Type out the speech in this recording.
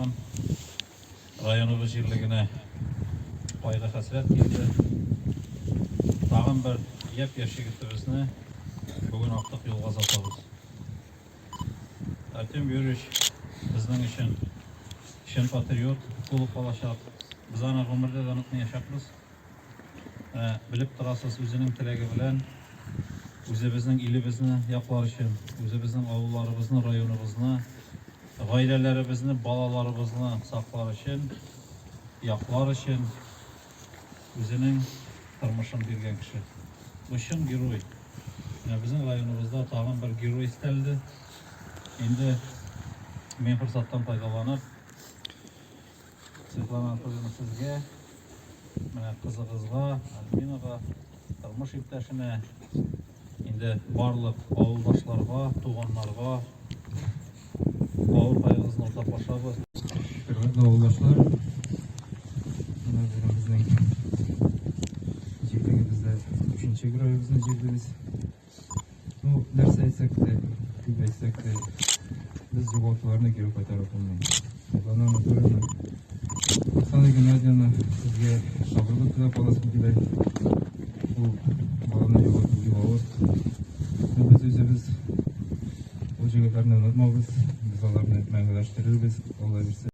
тагын районыбыз җирлегенә кайгы хәсрәт килде. Тагын бер япь-яшь егетебезне бүген актык юлга озатабыз. Артем Юрьевич безнең өчен патриот булып калачак. Без аны гомердә дә онытмаячакбыз. Белеп торасыз, үзенең теләге белән үзебезнең илебезне яклар өчен, үзебезнең авылларыбызны, районыбызны, гаиләләребезне, балаларыбызны саклар өчен, яклар өчен үзенең тормышын биргән кеше. Бу чын герой. Безнең районыбызда тагын бер герой истәлде. Инде мен форсаттан файдаланып, Светлана Анатольевна сезгә, менә кызыгызга, Альбинага, тормыш иптәшенә, инде барлык авылдашларга, туганнарга авыр кайгыгызны уртаклашабыз. Hürmetli avuldaşlar, bizning җирлегебездә 3нче героебызны җирдебез. Нәрсә әйтсәк тә, күп әйтсәк тә, без югалтуларны кире кайтарып булмый. Светлана Анатольевна, Оксана Геннадьевна, сезгә сабырлык теләп каласым килә. Бу баланы югалту бик авыр. Без үзебез бу җегетләрне онытмабыз, без аларны мәңгеләштерербез. Алла бирсә.